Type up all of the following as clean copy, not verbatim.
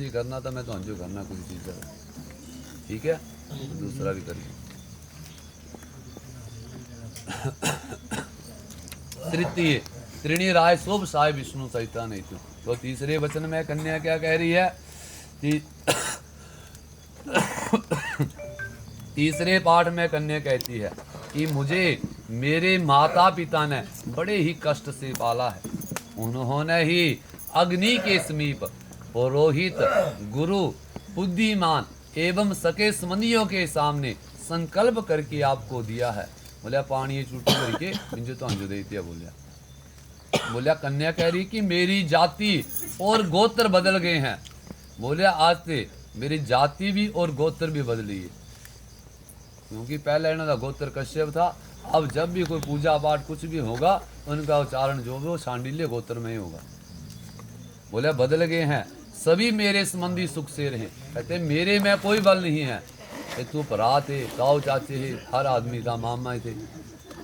भी करना था मैं तो अंजो करना कोई चीज़ का, ठीक है, दूसरा भी करिए। तृतीय त्रिणी राय शोभ साय विष्णु सहिता नहीं थी। तो तीसरे वचन में कन्या क्या कह रही है? तीसरे पाठ में कन्या कहती है कि मुझे मेरे माता पिता ने बड़े ही कष्ट से पाला है। उन्होंने ही अग्नि के समीप पुरोहित, गुरु, बुद्धिमान एवं सके संबंधियों के सामने संकल्प करके आपको दिया है। बोलिया पानी चूटी करके इंजो तो अंजो दे दिया। बोलिया कन्या कह रही कि मेरी जाति और गोत्र बदल गए हैं। बोलिया आज से मेरी जाति भी और गोत्र भी बदली है, क्योंकि पहले इन्होंने गोत्र कश्यप था। अब जब भी कोई पूजा पाठ कुछ भी होगा उनका उच्चारण जो भी हो शांडिल्य गोत्र में ही होगा। बोले बदल गए हैं, सभी मेरे संबंधी सुख से रहे। कहते मेरे में कोई बल नहीं है, तू भरा थे, ताऊ चाचे है, हर आदमी था, मामा थे।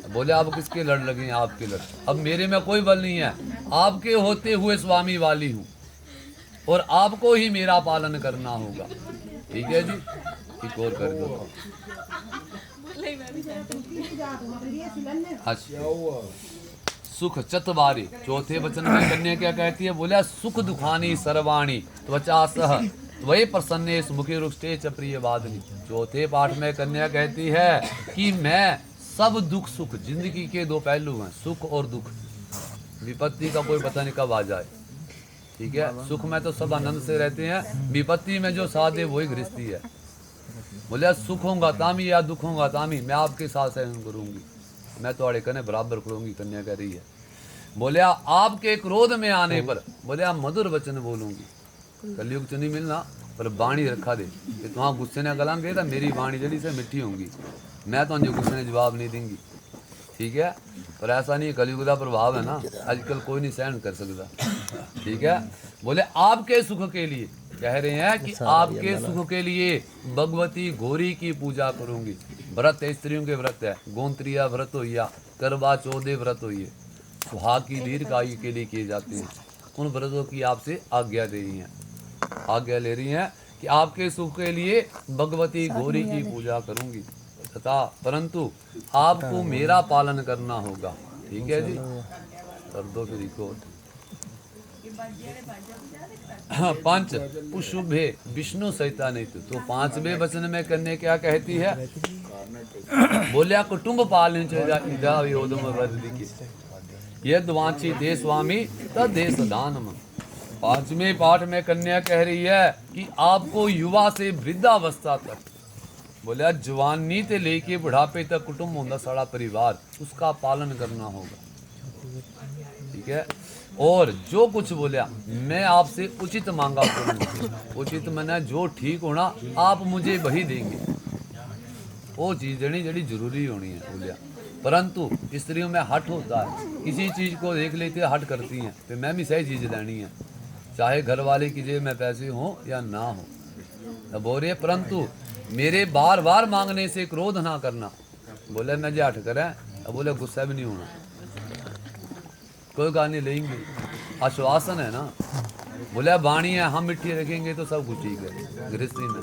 बोले अब किसके लड़ लगे? आपके लड़। अब मेरे में कोई बल नहीं है, आपके होते हुए स्वामी वाली हूँ और आपको ही मेरा पालन करना होगा। ठीक है जी, एक और कर दो। सुख चतवारी चौथे वचन में कन्या क्या कहती है? बोला सुख दुखानी सर्वाणी त्वचा सह वही प्रसन्ने मुखी रुष्टे च प्रिय वादनी। चौथे पाठ में कन्या कहती है कि मैं सब दुख सुख, जिंदगी के दो पहलू हैं, सुख और दुख। विपत्ति का कोई पता नहीं कब आ जाए। ठीक है, सुख में तो सब आनंद से रहते हैं, विपत्ति में जो साथ है वही गृहस्थी है। बोले सुख होगा तामी या दुख होगा तामी, मैं आपके साथ सहन करूंगी, मैं तो कने बराबर करूंगी। कन्या कह रही है। बोले आपके क्रोध में आने पर बोले मधुर वचन बोलूंगी। कलयुग तो नहीं मिलना पर बाणी रखा दे कि तुम गुस्से ने गलांगे तो मेरी बाणी जड़ी से मिठी होंगी, मैं तो जो गुस्से ने जवाब नहीं देंगी। ठीक है, पर ऐसा नहीं, कलयुग का प्रभाव है ना, आजकल कोई नहीं सहन कर सकता। ठीक है, बोले आपके सुख के लिए कह रहे हैं कि आपके सुख के लिए भगवती गौरी की पूजा करूंगी। व्रत है, स्त्रियों के व्रत है, गोंत्रिया व्रत हो या करवा चौदह व्रत हो, ये सुहाग की दीर्घायु के लिए किए जाते हैं। उन व्रतों की आपसे आज्ञा दे रही हैं, आज्ञा ले रही हैं कि आपके सुख के लिए भगवती गौरी की पूजा करूंगी तथा परंतु आपको मेरा पालन करना होगा। ठीक है जी, कर दो फिर रिकॉर्ड। पंच पुष्भे विष्णु सहिता नहीं तो पांचवें वचन में कन्या क्या कहती है? बोलिया कुटुंब पालन यद वांछी दे स्वामी तद देश दानम। पांचवें पाठ में कन्या कह रही है कि आपको युवा से वृद्धावस्था तक, बोलिया जवानी से लेके बुढ़ापे तक कुटुंब होगा सारा परिवार, उसका पालन करना होगा। ठीक है, और जो कुछ बोलिया मैं आपसे उचित मांगा करूंगा। उचित मैंने जो ठीक होना आप मुझे वही देंगे, वो चीज जड़ी जड़ी जरूरी होनी है। बोलिया परंतु स्त्रियों में हट होता है, किसी चीज को देख लेते हट करती हैं, तो मैं भी सही चीज लेनी है, चाहे घर वाले की जेब में पैसे हो या ना हो। तो बोल रही है परंतु मेरे बार बार मांगने से क्रोध ना करना। बोले मैं जो हट करें, बोले गुस्सा भी नहीं होना, कोई गाने लेंगे, आश्वासन है ना। बोले बाणी है, हम मिट्टी रखेंगे तो सब कुछ ठीक है। गृहस्थी में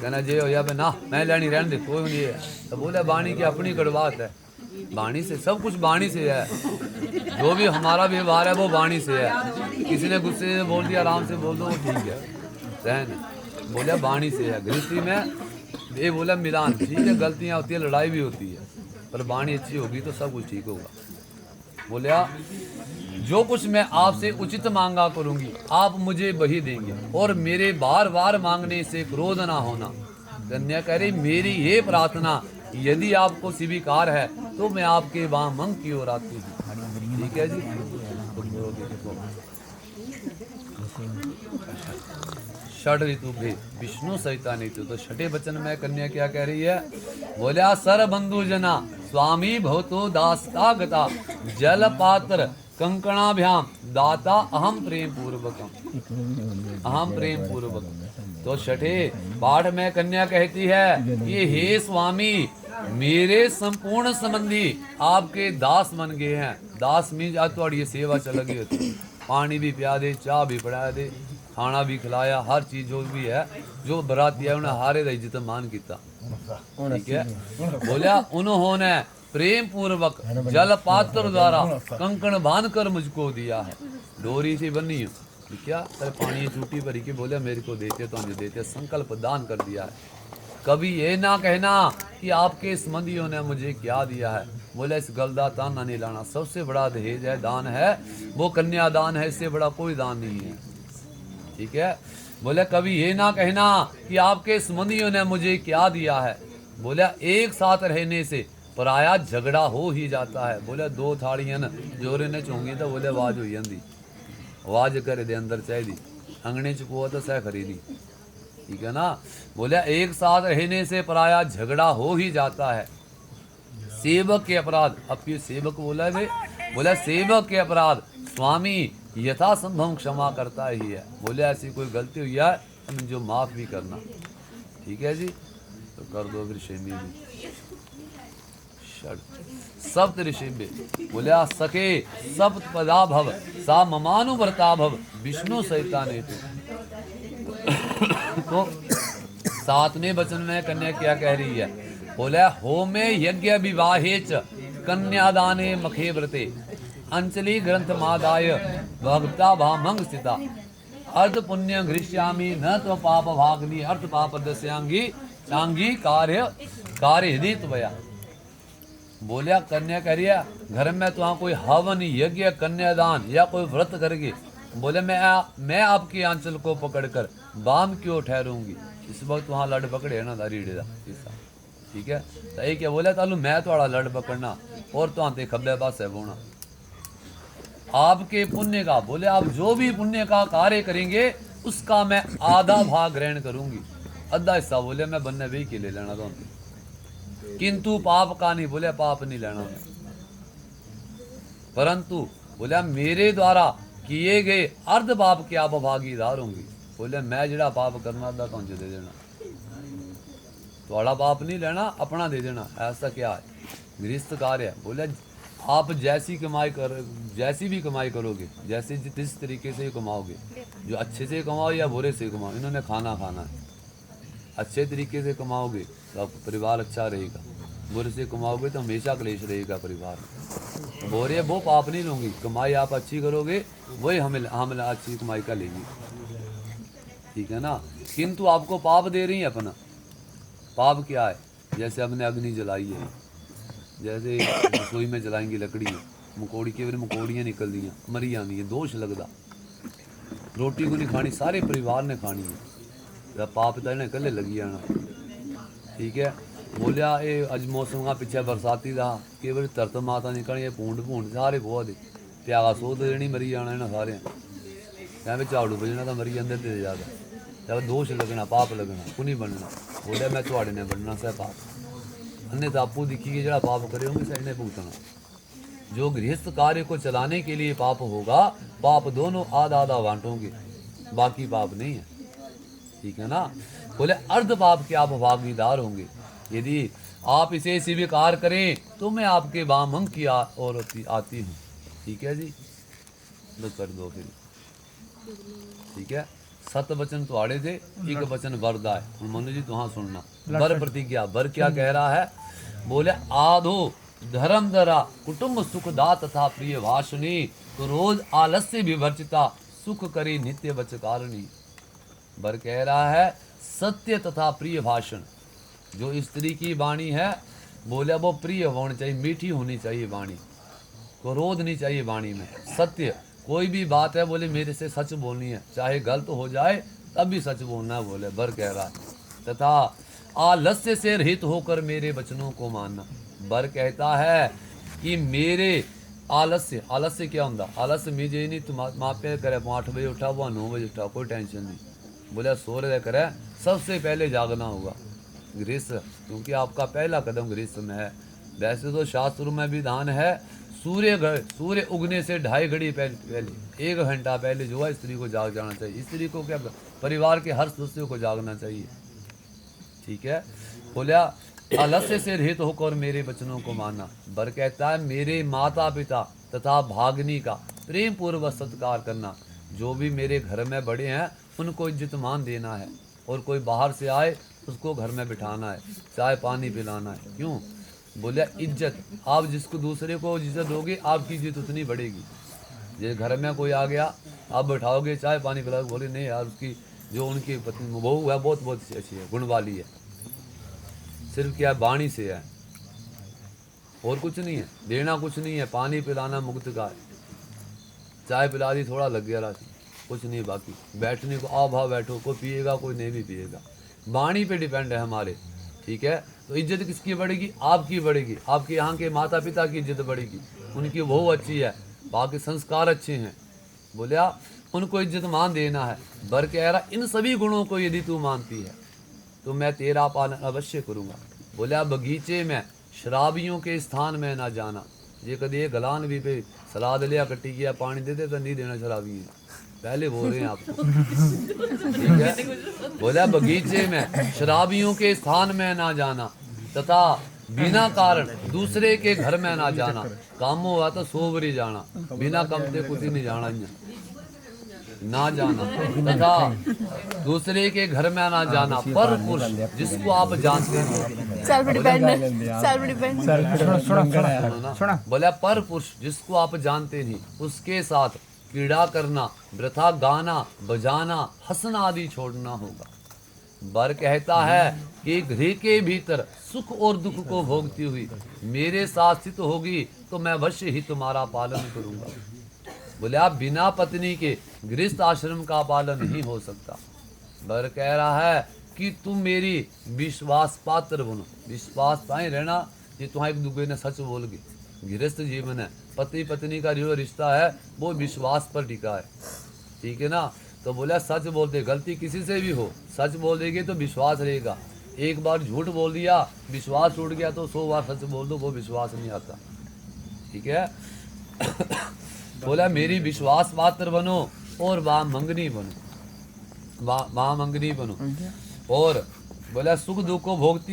कहना जे हो या ना मैं लेनी रहने दे, कोई नहीं है। तो बोले बाणी की अपनी कड़वाहट है, बाणी से सब कुछ बाणी से है, जो भी हमारा व्यवहार है वो बाणी से है। किसी ने गुस्से से बोल दिया आराम से बोल दो, ठीक है सहन। बोले बाणी से है। गृहस्थी में ये बोला मिलान, ठीक है गलतियाँ होती है, लड़ाई भी होती है, पर बाणी अच्छी होगी तो सब कुछ ठीक होगा। बोलिया जो कुछ मैं आपसे उचित मांगा करूंगी आप मुझे वही देंगे, और मेरे बार बार मांगने से क्रोध ना होना। कन्या कह रही मेरी ये प्रार्थना यदि आपको स्वीकार है तो मैं आपके वामंग की ओर आती हूँ। ठीक है जी, षड ऋतु भी विष्णु सहिता नहीं तो छठे वचन में कन्या क्या कह रही है? बोलिया सर बंधु जना स्वामी भवतो दास्ता गता जल पात्र कंकणाभ्याम दाता अहम प्रेम पूर्वकम, अहम प्रेम पूर्वक। तो छठे पाठ में कन्या कहती है ये हे स्वामी मेरे संपूर्ण संबंधी आपके दास बन गए हैं। दास मीन्स आज तो ये सेवा चल गई होती, पानी भी पिया दे, चाय भी पिला दे, खाना भी खिलाया, हर चीज जो भी है, जो बराती है उन्हें हारे दा इज्जत मान किया। ठीक है, बोलिया उन्होंने प्रेम पूर्वक जल पात्र द्वारा कंकण बांध कर मुझको दिया है, डोरी से बनी हो। क्या तेरे पानी चूटी भरी के बोले मेरे को देते तो मुझे देते, संकल्प दान कर दिया है। कभी ये ना कहना कि आपके संबंधियों ने मुझे क्या दिया है। बोले इस गलदा ताना नहीं लाना, सबसे बड़ा दहेज है, दान है, वो कन्यादान है, इससे बड़ा कोई दान नहीं है। ठीक है, बोले कभी ये ना कहना कि आपके संबंधियों ने मुझे क्या दिया है। बोले एक साथ रहने से पराया झगड़ा हो ही जाता है। बोले दो थाड़ियां जोरे ने चूंगी तो बोले आवाज हो जाती, आवाज करे दे अंदर चाहिए, अंगने चुको तो सह खरीदी। ठीक है ना, बोले एक साथ रहने से पराया झगड़ा हो ही जाता है। सेवक के अपराध, अब ये सेवक बोला है, बोला सेवक के अपराध स्वामी यथासंभव क्षमा करता ही है। बोले ऐसी कोई गलती हुई है तो जो माफ भी करना। ठीक है जी, तो कर दो फिर शेमी भी सप्त ऋषि बोले सके सप्त पदा भव सा ममानुवर्ता भव विष्णु सहिता ने। तो सातवें वचन में कन्या क्या कह रही है। बोले होमे यज्ञ विवाहे च कन्यादाने मखे व्रते अंचली ग्रंथ मादाय भक्ता भामंग स्थिता अर्थ पुण्य घृष्यामी न तो पाप भागनी अर्थ पाप दस्यांगी चांगी कार्य कार्य हृदय त्वया। बोलिया कन्या करिए घर में तो हाँ कोई हवन यज्ञ कन्यादान या कोई व्रत करके, बोले मैं आपके आंचल को पकड़कर बाम क्यों ठहरूंगी। इस वक्त वहाँ लड़ पकड़े है ना दारीड़े दा। ठीक है, तो ये क्या बोले तालू मैं थोड़ा लड़ पकड़ना और तो आते खब्बे पास है बोना आपके पुण्य का। बोले आप जो भी पुण्य का कार्य करेंगे उसका मैं आधा भाग ग्रहण करूंगी, आधा हिस्सा बोले मैं बनने भी के ले लेना तो, किंतु पाप का नहीं। बोले पाप नहीं लेना, परंतु बोले मेरे द्वारा किए गए अर्ध पाप के आप भागीदार होंगे। बोले मैं जड़ा पाप करना अद्धा तो दे देना, थोड़ा पाप नहीं लेना अपना दे देना। ऐसा क्या है गृहस्थ कार्य है। बोले आप जैसी भी कमाई करोगे, जैसे जिस तरीके से कमाओगे, जो अच्छे से कमाओ या बुरे से कमाओ, इन्होंने खाना है। अच्छे तरीके से कमाओगे तो परिवार अच्छा रहेगा, बुरे से कमाओगे तो हमेशा क्लेश रहेगा परिवार में। बोरे वो पाप नहीं लूँगी, कमाई आप अच्छी करोगे वही हम अच्छी कमाई का लेगी। ठीक है ना, किंतु आपको पाप दे रही है अपना। पाप क्या है, जैसे हमने अग्नि जलाई है, जैसे रसोई में जलाएंगे लकड़ी मकोड़ी के बारे मकोड़ियाँ निकल दी मरी जानी है, दोष लगता। रोटी को नहीं खानी, सारे परिवार ने खानी है, तो पाप तो इन्हें कल लगी जाना। ठीक है, बोलिया ये अज मौसम का पिछे बरसाती रहा के बार धरत माता निकलनी भूड सारे बहुत त्यागा सो देनी मरी जाना इन्हें सारे कहते झाड़ू बजना तो मरी जाते दे जाता, जब दोष लगना पाप लगना को नहीं बनना। बोलिया मैं थोड़े ने बनना सह पाप, अन्य आपू दिखी जो पाप करे होंगे सही ने भुगतना। जो गृहस्थ कार्य को चलाने के लिए पाप होगा, पाप दोनों आधा आधा बांटोगे, बाकी पाप नहीं है। ठीक है ना, बोले अर्ध पाप के आप भागीदार होंगे। यदि आप इसे स्वीकार करें तो मैं आपके वामंग की और आती हूँ। ठीक है जी, लो कर दो फिर। ठीक है, सत वचन तो आड़े थे, एक वचन वरदा है। मनु जी तुहां सुनना, वर प्रतिज्ञा। वर क्या कह रहा है। बोले आधो धर्म दरा कुटुंब सुखदा तथा प्रिय भाषणी, तो रोज आलस्य विवर्जिता सुख करी नित्य बचकारणी। वर कह रहा है सत्य तथा प्रिय भाषण। जो स्त्री की वाणी है, बोले वो प्रिय होनी चाहिए, मीठी होनी चाहिए वाणी, क्रोध नहीं चाहिए वाणी में। सत्य, कोई भी बात है बोले मेरे से सच बोलनी है, चाहे गलत हो जाए तब भी सच बोलना है। बोले वर कह रहा है तथा आलस्य से रहित होकर मेरे वचनों को मानना। वर कहता है कि मेरे आलस्य क्या होता, आलस्य मुझे नहीं तुम मापे करे 8 बजे उठा वो 9 बजे उठा, कोई टेंशन नहीं। बोले सूर्य करे सबसे पहले जागना होगा गृहस्थ, क्योंकि आपका पहला कदम गृहस्थ में है। वैसे तो शास्त्र में विधान है सूर्य उगने से 2.5 घड़ी पहले 1 घंटा पहले जो है स्त्री को जाग जाना चाहिए। स्त्री को क्या, परिवार के हर सदस्य को जागना चाहिए। ठीक है, बोलिया आलस्य से रहित होकर मेरे वचनों को मानना। वर कहता है मेरे माता पिता तथा भागनी का प्रेम पूर्वक सत्कार करना। जो भी मेरे घर में बड़े हैं उनको इज्जत मान देना है, और कोई बाहर से आए उसको घर में बिठाना है, चाय पानी पिलाना है। क्यों? बोले इज्जत, आप जिसको दूसरे को इज्जत दोगे आपकी इज्जत उतनी बढ़ेगी। जैसे घर में कोई आ गया, आप बैठाओगे चाय पानी पिलाओगे, बोले नहीं यार उसकी जो उनकी पत्नी बहू है बहुत बहुत अच्छी है, गुण वाली है, सिर्फ क्या वाणी से है और कुछ नहीं है, देना कुछ नहीं है, पानी पिलाना मुक्त का है, चाय पिला दी थोड़ा लग गया राशि, कुछ नहीं, बाकी बैठने को आओ भाव बैठो, कोई पिएगा कोई नहीं भी पिएगा, वाणी पे डिपेंड है हमारे। ठीक है, तो इज्जत किसकी बढ़ेगी? आपकी बढ़ेगी, आपके यहाँ के माता पिता की इज्जत बढ़ेगी, उनकी बहू अच्छी है, बाकी संस्कार अच्छे हैं। बोले आप उनको इज्जत मान देना है। बर कह रहा इन सभी गुणों को यदि तू मानती है तो मैं तेरा पालन अवश्य करूँगा। बोले आप बगीचे में शराबियों के स्थान में ना जाना, ये कभी गलान भी पे सलाद लिया कट्टी किया पानी दे दे तो नहीं देना शराबी है, पहले बोल रहे हैं आपको। ठीक है, बोला बगीचे में शराबियों के स्थान में ना जाना तथा बिना कारण दूसरे के घर में ना जाना, काम हुआ तो सोबरी जाना, बिना कम से कुछ नहीं जाना, ना जाना तथा दूसरे के घर में ना जाना। पर पुरुष जिसको आप जानते हैं, सेल्फ डिपेंडेंट, सेल्फ डिपेंडेंट, बोला पर पुरुष जिसको आप जानते नहीं उसके साथ क्रीड़ा करना, वृथा गाना बजाना हंसना आदि छोड़ना होगा। बर कहता है कि गृह के भीतर सुख और दुख को भोगती हुई मेरे साथ स्थित होगी तो मैं अवश्य ही तुम्हारा पालन करूंगा। बोले आप बिना पत्नी के गृहस्थ आश्रम का पालन नहीं हो सकता। बर कह रहा है कि तुम मेरी विश्वास पात्र बनो, विश्वास ताई रहना, ये तुम्हारे एक दूसरे ने सच बोल गए। गृहस्थ जीवन है, पति पत्नी का जो रिश्ता है वो विश्वास पर टिका है। ठीक है ना, तो बोला सच बोलते, गलती किसी से भी हो सच बोल देंगे तो विश्वास रहेगा। एक बार झूठ बोल दिया विश्वास टूट गया तो 100 बार सच बोल दो, वो विश्वास नहीं आता। ठीक है बोला मेरी विश्वास पात्र बनो और वाह मंगनी बनो, वाह मंगनी बनो, और बोला सुख दुख को भोगती